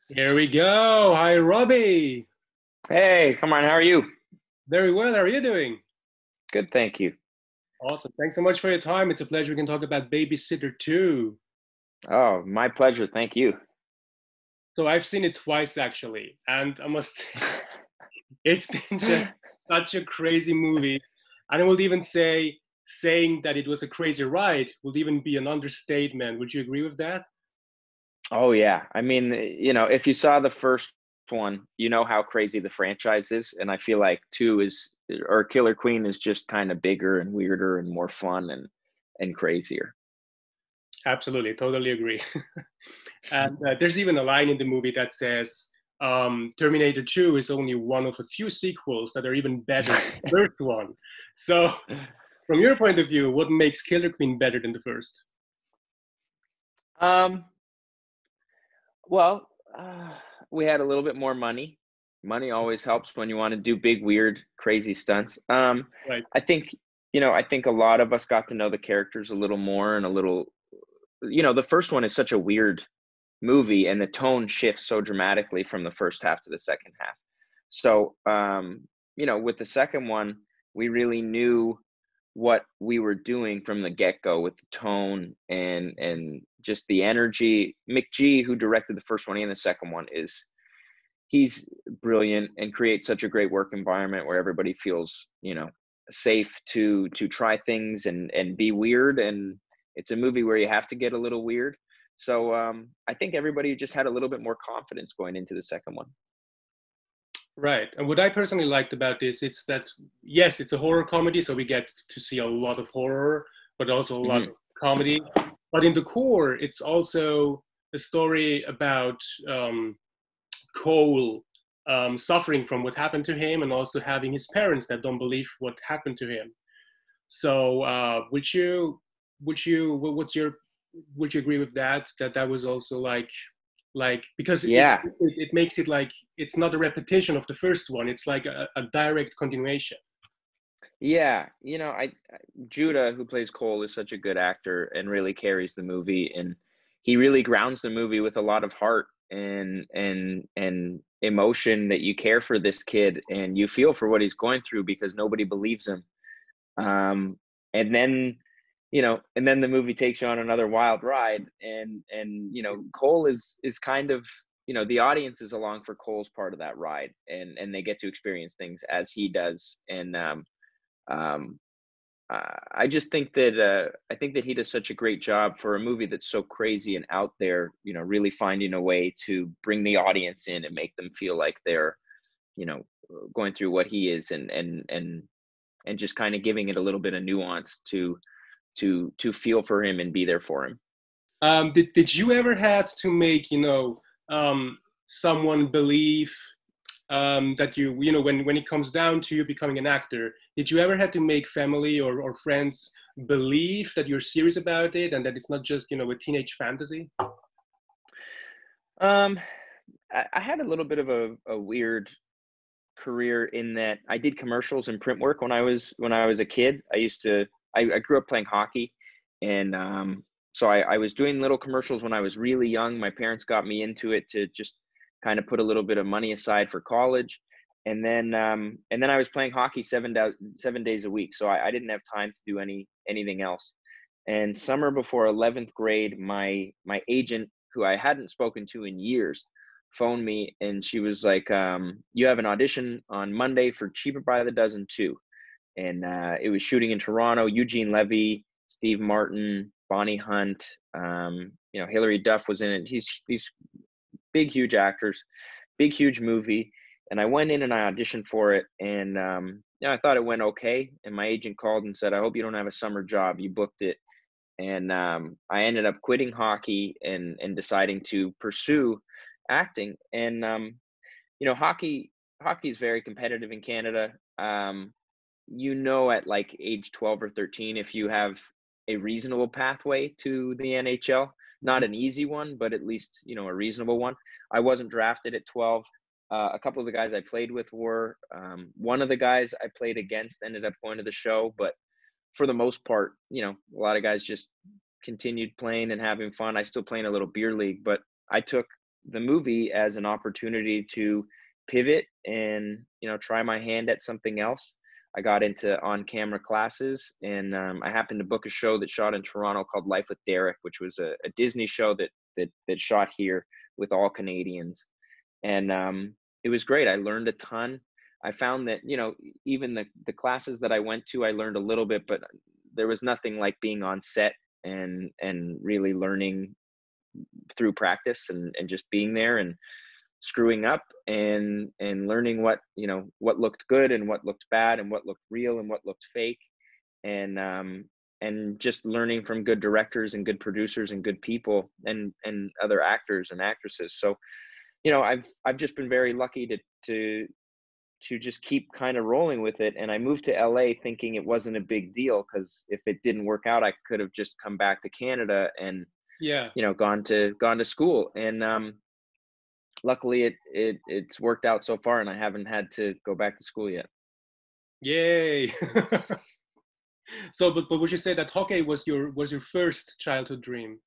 Here we go. Hi, Robbie. Hey, come on, how are you? Very well. How are you doing? Good, thank you. Awesome. Thanks so much for your time. It's a pleasure. We can talk about Babysitter 2. Oh, my pleasure, thank you. So I've seen it twice actually, and I must say it's been just such a crazy movie. And I would even say saying that it was a crazy ride would even be an understatement. Would you agree with that? Oh yeah, I mean, if you saw the first one, you know how crazy the franchise is, and I feel like two is or Killer Queen is just kind of bigger and weirder and more fun and crazier. Absolutely, totally agree. And there's even a line in the movie that says Terminator 2 is only one of a few sequels that are even better than the first one. So, from your point of view, what makes Killer Queen better than the first? Um, well, we had a little bit more money. Money always helps when you want to do big, weird, crazy stunts. Right. I think, I think a lot of us got to know the characters a little more and a little, the first one is such a weird movie and the tone shifts so dramatically from the first half to the second half. So, with the second one, we really knew what we were doing from the get-go with the tone and just the energy. McG, who directed the first one and the second one, he's brilliant and creates such a great work environment where everybody feels, safe to try things and be weird. And it's a movie where you have to get a little weird. So I think everybody just had a little bit more confidence going into the second one. Right. And what I personally liked about this, it's that, yes, it's a horror comedy, so we get to see a lot of horror, but also a lot Hmm. of comedy. But in the core, it's also a story about Cole suffering from what happened to him and also having his parents that don't believe what happened to him. So, what's your, would you agree with that? That that was also like because Yeah, it makes it like it's not a repetition of the first one. It's like a direct continuation. yeah. Judah, who plays Cole, is such a good actor and really carries the movie, and he really grounds the movie with a lot of heart and emotion that you care for this kid and you feel for what he's going through because nobody believes him. Um, and then and then the movie takes you on another wild ride, and Cole is kind of, the audience is along for Cole's part of that ride, and they get to experience things as he does. And um, I just think that I think that he does such a great job for a movie that's so crazy and out there, really finding a way to bring the audience in and make them feel like they're, you know going through what he is, and just kind of giving it a little bit of nuance to feel for him and be there for him. Did you ever had to make someone believe that when it comes down to you becoming an actor, did you ever had to make family or friends believe that you're serious about it and that it's not just a teenage fantasy? Um, I had a little bit of a weird career in that I did commercials and print work when I was a kid. I grew up playing hockey, and so I was doing little commercials when I was really young. My parents got me into it to just kind of put a little bit of money aside for college, and then I was playing hockey 7 days a week, so I didn't have time to do anything else. And summer before 11th grade, my agent, who I hadn't spoken to in years, phoned me, and she was like, "You have an audition on Monday for Cheaper by the Dozen 2." And it was shooting in Toronto. Eugene Levy, Steve Martin, Bonnie Hunt, Hilary Duff was in it. These big, huge actors, big, huge movie. And I went in and I auditioned for it, and I thought it went okay. And my agent called and said, "I hope you don't have a summer job. You booked it." And I ended up quitting hockey and deciding to pursue acting. And hockey is very competitive in Canada. At like age 12 or 13, if you have a reasonable pathway to the NHL, not an easy one, but at least a reasonable one. I wasn't drafted at 12. A couple of the guys I played with were. One of the guys I played against ended up going to the show, but for the most part, a lot of guys just continued playing and having fun. I still play in a little beer league, but I took the movie as an opportunity to pivot and, try my hand at something else. I got into on-camera classes, and I happened to book a show that shot in Toronto called Life with Derek, which was a Disney show that shot here with all Canadians. And it was great. I learned a ton. I found that, even the classes that I went to, I learned a little bit, but there was nothing like being on set and really learning through practice and just being there and screwing up and learning what looked good and what looked bad and what looked real and what looked fake, and just learning from good directors and good producers and good people and other actors and actresses. So I've just been very lucky to just keep kind of rolling with it. And I moved to LA thinking it wasn't a big deal, because if it didn't work out, I could have just come back to Canada and gone to school. And luckily it's worked out so far, and I haven't had to go back to school yet. Yay. So but would you say that hockey was your first childhood dream?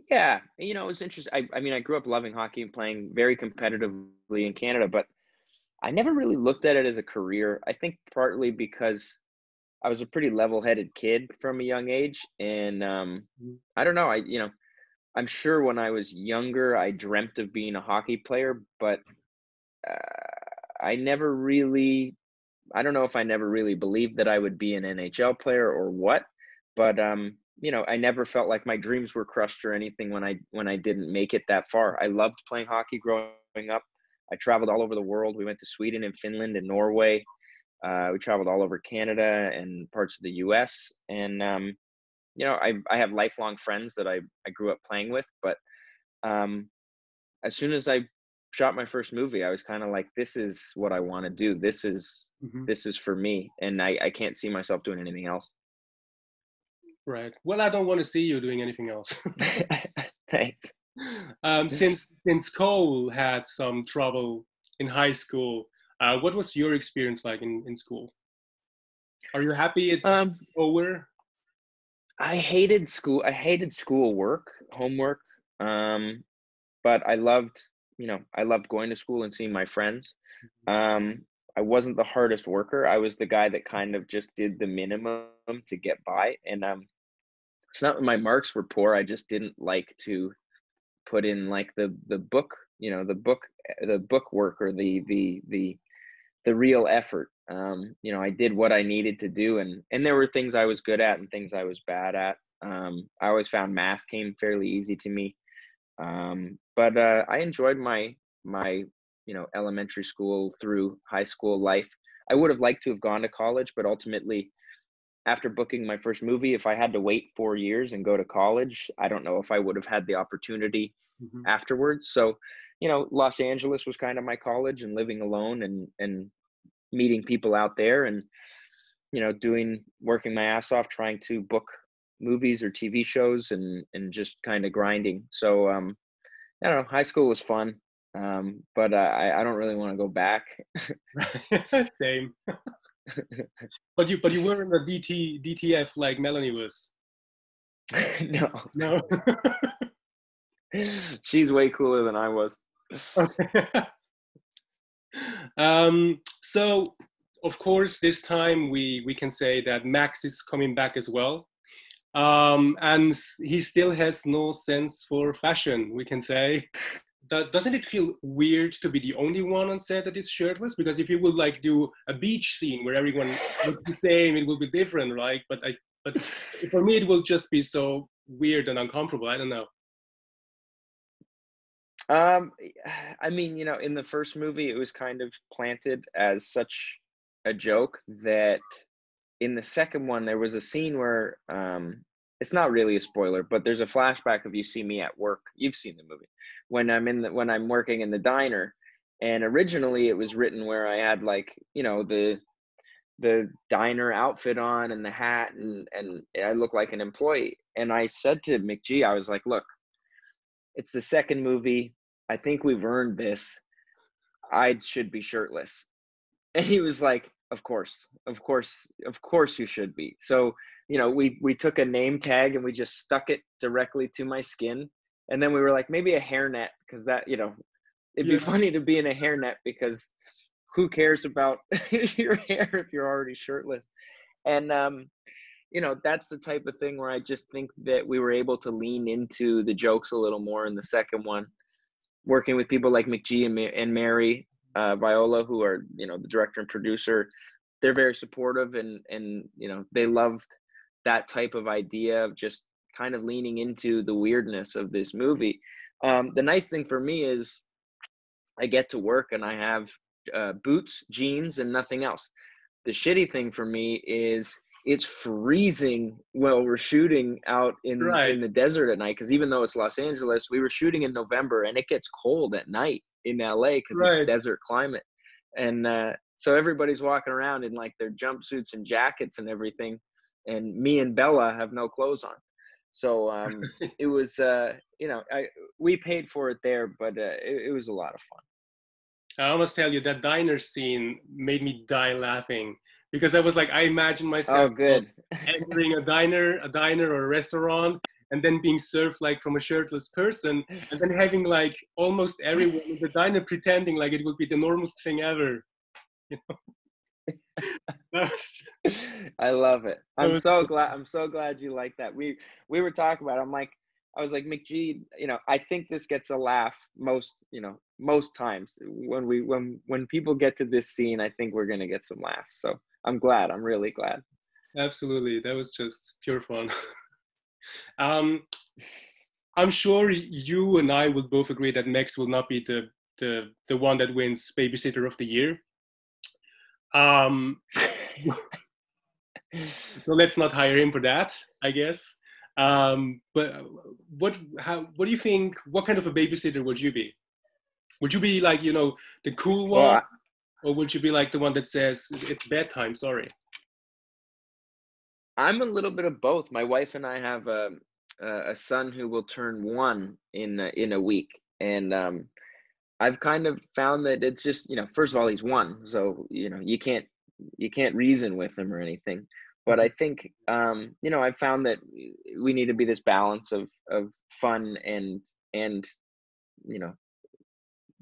Yeah, it was interesting. I mean, I grew up loving hockey and playing very competitively in Canada, but I never really looked at it as a career. I think partly because I was a pretty level-headed kid from a young age, and I don't know. I'm sure when I was younger, I dreamt of being a hockey player, but I never really. I don't know if I never really believed that I would be an NHL player or what, but I never felt like my dreams were crushed or anything when I didn't make it that far. I loved playing hockey growing up. I traveled all over the world. We went to Sweden and Finland and Norway. We traveled all over Canada and parts of the US. And, I have lifelong friends that I grew up playing with. But as soon as I shot my first movie, I was kind of like, this is what I want to do. This is for me. And I can't see myself doing anything else. Right. Well, I don't want to see you doing anything else. Thanks. Since Cole had some trouble in high school, what was your experience like in school? Are you happy it's over? I hated school. I hated schoolwork, homework. But I loved going to school and seeing my friends. I wasn't the hardest worker. I was the guy that kind of just did the minimum to get by. And it's not that my marks were poor. I just didn't like to put in like the book, the book work or the real effort. I did what I needed to do, and there were things I was good at and things I was bad at. I always found math came fairly easy to me. But I enjoyed my elementary school through high school life. I would have liked to have gone to college, but ultimately, after booking my first movie, if I had to wait 4 years and go to college, I don't know if I would have had the opportunity afterwards. So, Los Angeles was kind of my college, and living alone and meeting people out there and, working my ass off, trying to book movies or TV shows and just kind of grinding. So, I don't know, high school was fun. But I don't really want to go back. Same. But you were in the DTF like Melanie was. No. She's way cooler than I was. So of course this time we can say that Max is coming back as well. And he still has no sense for fashion, we can say. Doesn't it feel weird to be the only one on set that is shirtless? Because if you would like do a beach scene where everyone looks the same, it will be different, right? But for me, it will just be so weird and uncomfortable. I don't know. I mean, in the first movie, it was kind of planted as such a joke that in the second one, there was a scene where it's not really a spoiler, but there's a flashback of you see me at work. You've seen the movie when I'm working in the diner, and originally it was written where I had like the diner outfit on and the hat and I look like an employee. And I said to McGee, I was like, look, it's the second movie. I think we've earned this. I should be shirtless. And he was like, of course you should be. So, we took a name tag and we just stuck it directly to my skin. And then we were like, maybe a hairnet, because that, you know, it'd be Yeah. funny to be in a hairnet, because who cares about your hair if you're already shirtless? And you know, that's the type of thing where I just think that we were able to lean into the jokes a little more in the second one, working with people like McGee and Mary Viola, who are, you know, the director and producer. They're very supportive, and you know, they loved that type of idea of just kind of leaning into the weirdness of this movie. The nice thing for me is I get to work and I have boots, jeans, and nothing else. The shitty thing for me is it's freezing while we're shooting out in Right. the desert at night, because even though it's Los Angeles, we were shooting in November and it gets cold at night in LA because it's Right. desert climate. And so everybody's walking around in like their jumpsuits and jackets and everything, and me and Bella have no clothes on. So it was you know, we paid for it there, but it was a lot of fun. I must tell you that diner scene made me die laughing, because I was like, I imagine Oh, myself good. entering a diner or a restaurant, and then being served like from a shirtless person, and then having like almost everyone in the diner pretending like it would be the normalest thing ever. You know? That I love it. I'm was so glad. I'm so glad you like that. We were talking about it. I was like, McGee, you know, I think this gets a laugh most, you know, most times when people get to this scene, I think we're gonna get some laughs. So I'm glad. I'm really glad. absolutely, that was just pure fun. um, I'm sure you and I will both agree that Max will not be the one that wins Babysitter of the Year. Um, so let's not hire him for that, I guess. But what do you think? What kind of a babysitter would you be? Would you be like, you know, the cool Well, one, or would you be like the one that says it's bedtime? Sorry. I'm a little bit of both. My wife and I have a son who will turn 1 in a week, and I've kind of found that it's just, you know, first of all, he's 1, so you know, you can't reason with him or anything. But I think you know, I've found that we need to be this balance of fun and you know,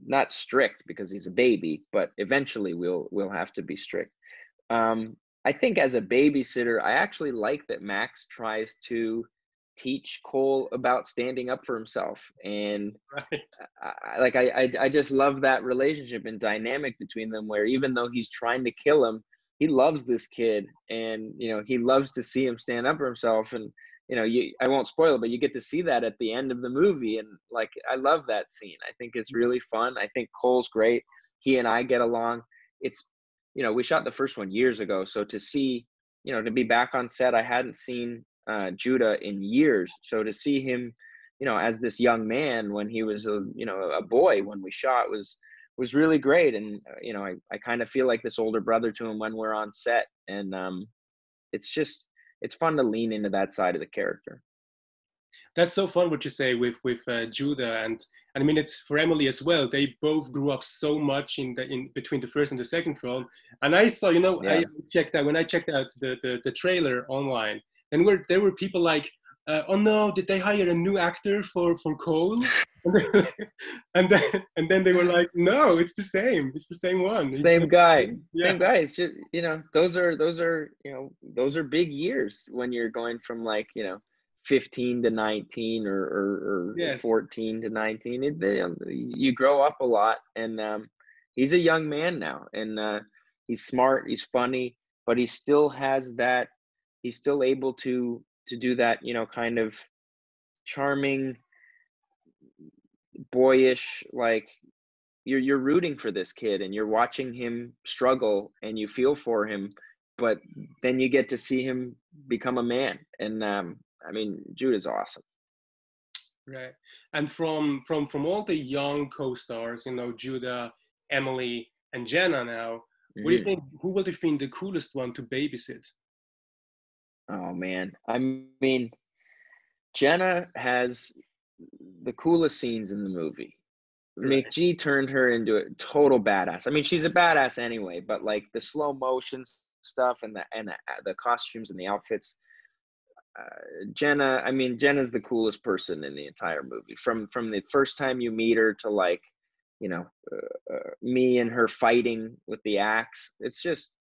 not strict because he's a baby, but eventually we'll have to be strict. I think as a babysitter, I actually like that Max tries to teach Cole about standing up for himself, and Right. I just love that relationship and dynamic between them, where even though he's trying to kill him, he loves this kid, and you know, he loves to see him stand up for himself. And you know, I won't spoil it, but you get to see that at the end of the movie, and like, I love that scene. I think it's really fun. I think Cole's great. He and I get along. It's, you know, we shot the first one years ago, so to see, you know, to be back on set, I hadn't seen Judah in years, so to see him, you know, as this young man when he was a, you know, a boy when we shot was really great. And you know, I kind of feel like this older brother to him when we're on set, and it's fun to lean into that side of the character. That's so fun what you say with Judah, and I mean it's for Emily as well. They both grew up so much in between the first and the second film. And I saw, you know, Yeah. I checked out when I checked out the trailer online, and there were people like, oh no, did they hire a new actor for Cole? And then they were like, no, it's the same one. Same guy. Yeah. Same guy. It's just, you know, those are, you know, those are big years when you're going from like, you know, 15 to 19 or Yes. 14 to 19. You grow up a lot, and he's a young man now, and he's smart, he's funny, but he still has that, he's still able to do that, you know, kind of charming, boyish, like, you're rooting for this kid and you're watching him struggle and you feel for him, but then you get to see him become a man. And I mean, Judah's awesome. Right. And from all the young co-stars, you know, Judah, Emily, and Jenna now, what do you Mhm. think, who would have been the coolest one to babysit? Oh man, I mean, Jenna has the coolest scenes in the movie. Right. McGee turned her into a total badass. I mean, she's a badass anyway, but like the slow motion stuff and the costumes and the outfits, Jenna, I mean, Jenna's the coolest person in the entire movie. From the first time you meet her to like, you know, me and her fighting with the axe. It's just,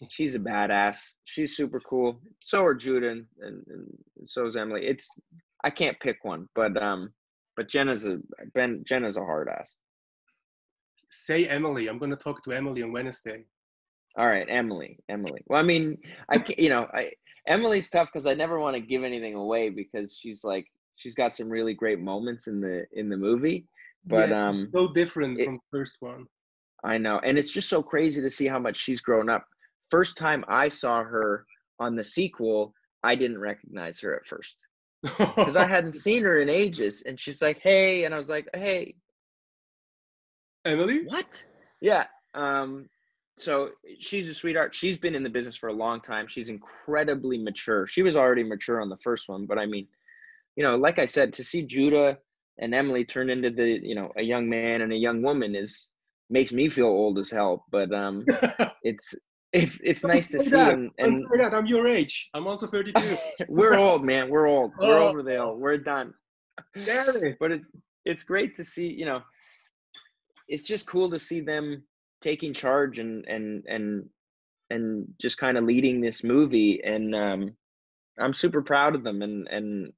she's a badass. She's super cool. So are Judah and so is Emily. I can't pick one, but Jenna's a hard ass. Say Emily. I'm going to talk to Emily on Wednesday. All right, Emily. Well, I mean, Emily's tough because I never want to give anything away because she's got some really great moments in the movie, but so different from the first one. I know, and it's just so crazy to see how much she's grown up. First time I saw her on the sequel, I didn't recognize her at first because I hadn't seen her in ages, and she's like, "Hey," and I was like, "Hey, Emily? What?" Yeah. So she's a sweetheart. She's been in the business for a long time. She's incredibly mature. She was already mature on the first one, but I mean, you know, like I said, to see Judah and Emily turn into a young man and a young woman makes me feel old as hell. But it's nice to see. Don't say that. I'm your age. I'm also 32. We're old, man. We're old. We're over the hill. We're done. Damn it. But it's great to see. You know, it's just cool to see them taking charge and just kind of leading this movie, and I'm super proud of them, and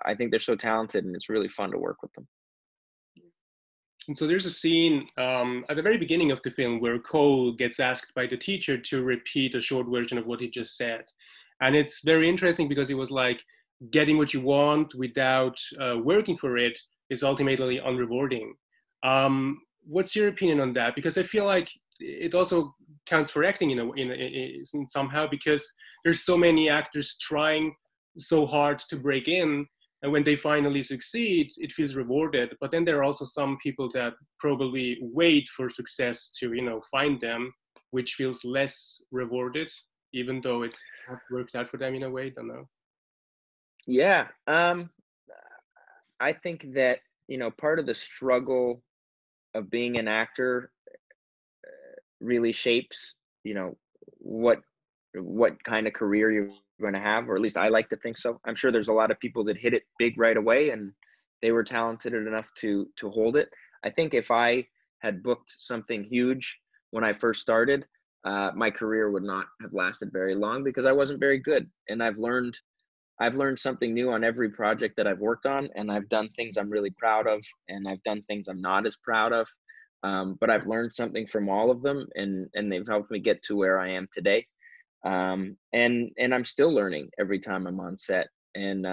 I think they're so talented, and it's really fun to work with them. And so there's a scene at the very beginning of the film where Cole gets asked by the teacher to repeat a short version of what he just said, and it's very interesting because it was like getting what you want without working for it is ultimately unrewarding. What's your opinion on that? Because I feel like it also counts for acting in somehow, because there's so many actors trying so hard to break in, and when they finally succeed, it feels rewarded. But then there are also some people that probably wait for success to, find them, which feels less rewarded, even though it works out for them in a way. I don't know. Yeah, I think that part of the struggle of being an actor really shapes what kind of career you're going to have, or at least I like to think so. I'm sure there's a lot of people that hit it big right away and they were talented enough to hold it. I think if I had booked something huge when I first started, my career would not have lasted very long because I wasn't very good. And I've learned something new on every project that I've worked on, and I've done things I'm really proud of, and I've done things I'm not as proud of. But I've learned something from all of them, and they've helped me get to where I am today. And I'm still learning every time I'm on set. And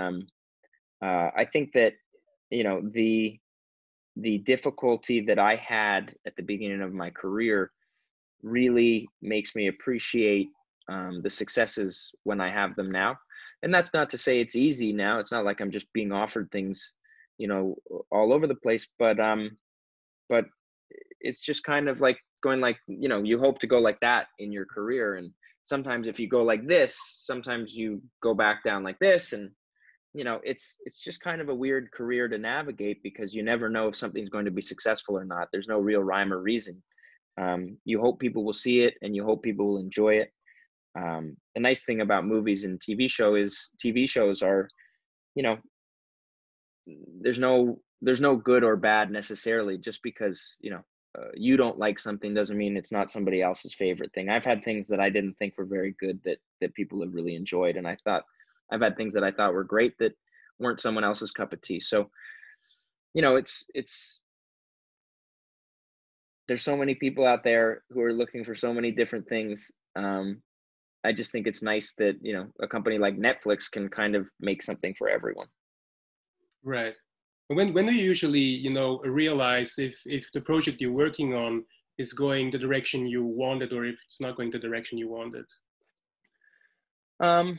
I think that the difficulty that I had at the beginning of my career really makes me appreciate the successes when I have them now. And that's not to say it's easy now. It's not like I'm just being offered things, all over the place. But it's just kind of like going like, you hope to go like that in your career. And sometimes if you go like this, sometimes you go back down like this. And, it's just kind of a weird career to navigate because you never know if something's going to be successful or not. There's no real rhyme or reason. You hope people will see it and you hope people will enjoy it. The nice thing about movies and TV shows are, there's no good or bad necessarily. Just because, you don't like something doesn't mean it's not somebody else's favorite thing. I've had things that I didn't think were very good that people have really enjoyed. And I've had things that I thought were great that weren't someone else's cup of tea. So, there's so many people out there who are looking for so many different things. I just think it's nice that, a company like Netflix can kind of make something for everyone. Right. When do you usually, realize if the project you're working on is going the direction you wanted, or if it's not going the direction you wanted? I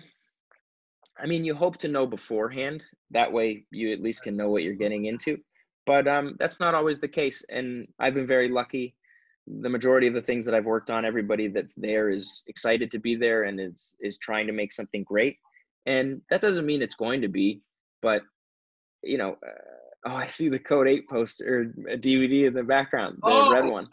mean, you hope to know beforehand. That way you at least can know what you're getting into. But that's not always the case. And I've been very lucky. The majority of the things that I've worked on, everybody that's there is excited to be there and is trying to make something great. And that doesn't mean it's going to be, but I see the Code 8 poster, a DVD in the background, the red one.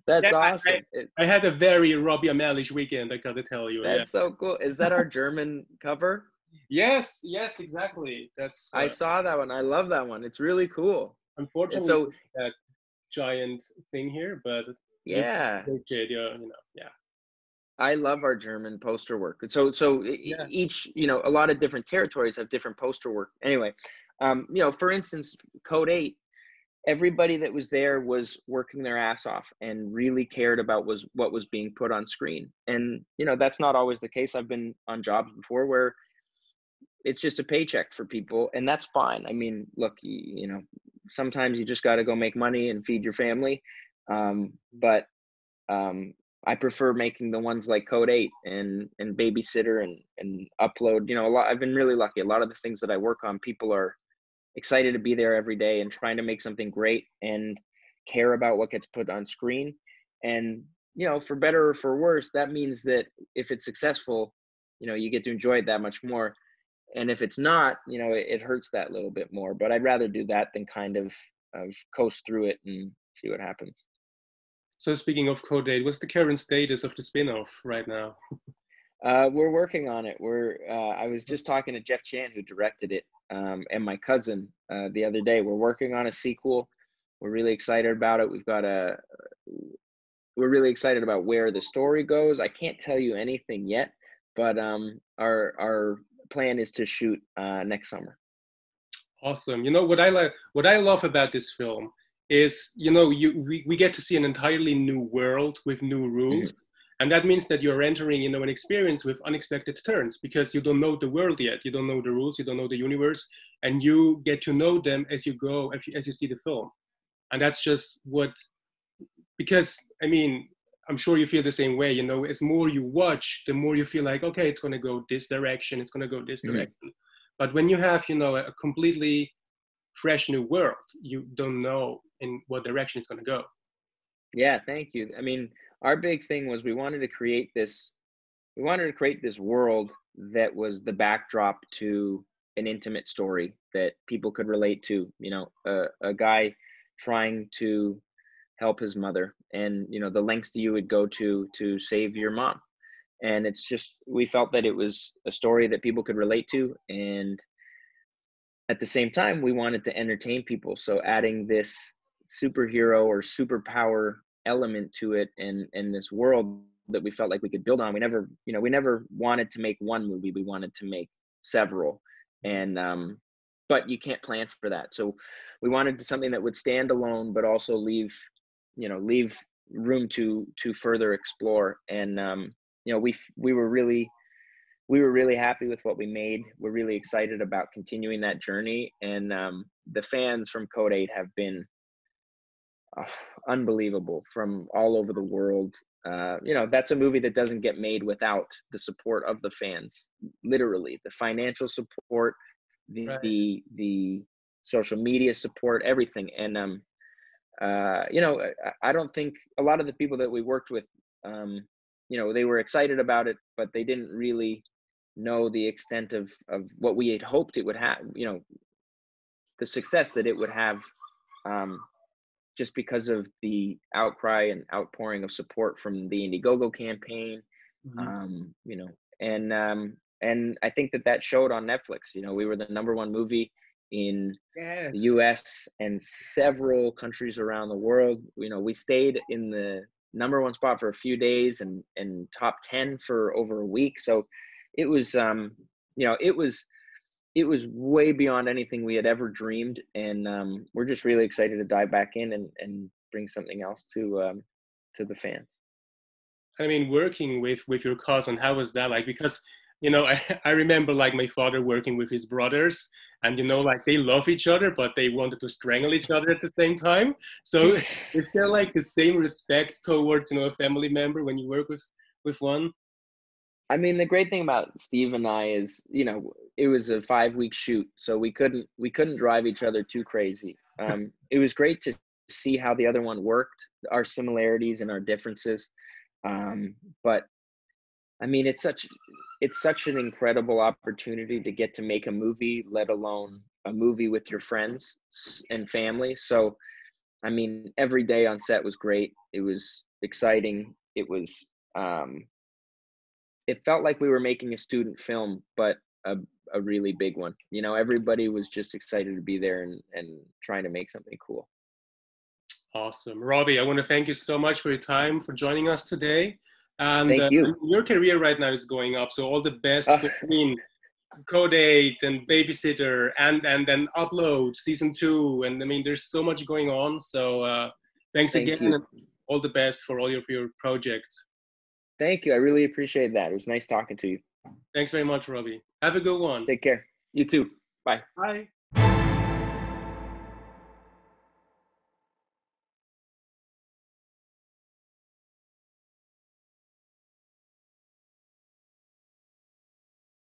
That's Yeah, awesome. I had a very Robbie Amell-ish weekend, I gotta tell you. Yeah. That's so cool. Is that our German cover? Yes, yes, exactly. That's I saw that one. I love that one. It's really cool. And unfortunately so, that giant thing here, but you yeah, appreciate, yeah. I love our German poster work. So Yeah. each, a lot of different territories have different poster work. Anyway, for instance, Code 8, everybody that was there was working their ass off and really cared about what was being put on screen. And, that's not always the case. I've been on jobs before where it's just a paycheck for people, and that's fine. I mean, look, sometimes you just got to go make money and feed your family. But I prefer making the ones like Code 8 and Babysitter and Upload. A lot. I've been really lucky. A lot of the things that I work on, people are excited to be there every day and trying to make something great and care about what gets put on screen. And, for better or for worse, that means that if it's successful, you get to enjoy it that much more. And if it's not, it hurts that little bit more. But I'd rather do that than kind of coast through it and see what happens. So speaking of Code 8, what's the current status of the spin-off right now? We're working on it. I was just talking to Jeff Chan, who directed it, and my cousin the other day. We're working on a sequel. We're really excited about it. We're really excited about where the story goes. I can't tell you anything yet, but our plan is to shoot next summer. Awesome. What I love about this film is, we get to see an entirely new world with new rules. Mm-hmm. And that means that you're entering, an experience with unexpected turns because you don't know the world yet. You don't know the rules, you don't know the universe, and you get to know them as you go, as you see the film. And that's just because, I'm sure you feel the same way, as more you watch, the more you feel like, okay, it's going to go this direction, it's going to go this direction. Mm-hmm. But when you have, a completely fresh new world, you don't know in what direction it's going to go. Yeah, thank you. I mean, our big thing was we wanted to create this world that was the backdrop to an intimate story that people could relate to, a guy trying to help his mother and, the lengths that you would go to save your mom. And it's just, we felt that it was a story that people could relate to. And at the same time, we wanted to entertain people. So adding this superhero or superpower element to it and this world that we felt like we could build on. We never wanted to make one movie. We wanted to make several. And, but you can't plan for that. So we wanted something that would stand alone, but also leave room to further explore. And, we were really happy with what we made. We're really excited about continuing that journey. And the fans from Code 8 have been unbelievable from all over the world. That's a movie that doesn't get made without the support of the fans, literally the financial support, the social media support, everything. And, I don't think a lot of the people that we worked with, they were excited about it, but they didn't really know the extent of what we had hoped it would have, the success that it would have, just because of the outcry and outpouring of support from the Indiegogo campaign. Mm-hmm. And I think that showed on Netflix. We were the #1 movie in the US and several countries around the world. We stayed in the #1 spot for a few days and top 10 for over a week. So it was, it was way beyond anything we had ever dreamed. And we're just really excited to dive back in and bring something else to the fans. Working with your cousin, how was that like? Because, I remember like my father working with his brothers and, like they love each other, but they wanted to strangle each other at the same time. So is there like the same respect towards, a family member when you work with one? The great thing about Steve and I is, it was a 5-week shoot, so we couldn't drive each other too crazy. It was great to see how the other one worked, our similarities and our differences. But it's such an incredible opportunity to get to make a movie, let alone a movie with your friends and family. So I mean, every day on set was great. It was exciting. It was, it felt like we were making a student film, but a really big one. You know, everybody was just excited to be there and trying to make something cool. Awesome. Robbie, I want to thank you so much for your time, for joining us today. And Thank you. your career right now is going up, so all the best. Uh, I mean, Code 8 and Babysitter and then Upload Season 2. And I mean, there's so much going on. So thanks again, Thank you. and all the best for all of your projects. Thank you. I really appreciate that. It was nice talking to you. Thanks very much, Robbie. Have a good one. Take care. You too. Bye. Bye.